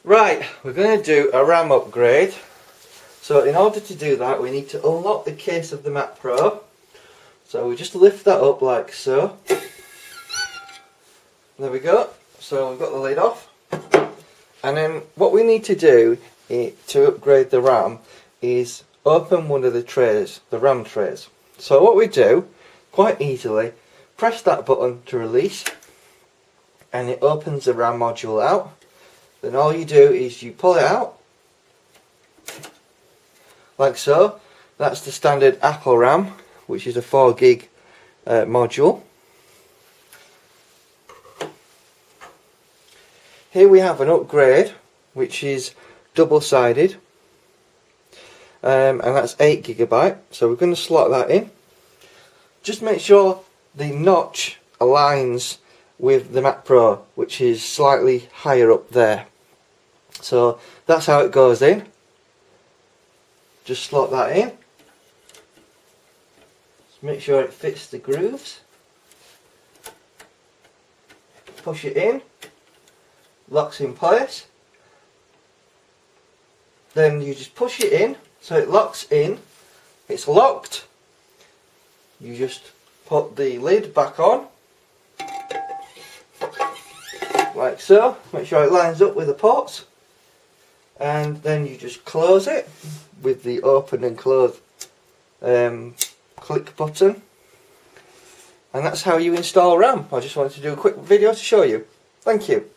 Right, we're going to do a RAM upgrade. So in order to do that, we need to unlock the case of the Mac Pro. So we just lift that up like so. There we go. So we've got the lid off. And then what we need to do to upgrade the RAM is open one of the trays, the RAM trays. So what we do, quite easily, press that button to release, and it opens the RAM module out. Then all you do is you pull it out, like so. That's the standard Apple RAM, which is a 4 gig module. Here we have an upgrade, which is double-sided, and that's 8 GB. So we're going to slot that in. Just make sure the notch aligns with the Mac Pro, which is slightly higher up there. So that's how it goes in. Just slot that in. Just make sure it fits the grooves. Push it in. Locks in place. Then you just push it in so it locks in. It's locked. You just put the lid back on, like so. Make sure it lines up with the ports, and then you just close it with the open and close click button, and that's how you install RAM. I just wanted to do a quick video to show you. Thank you.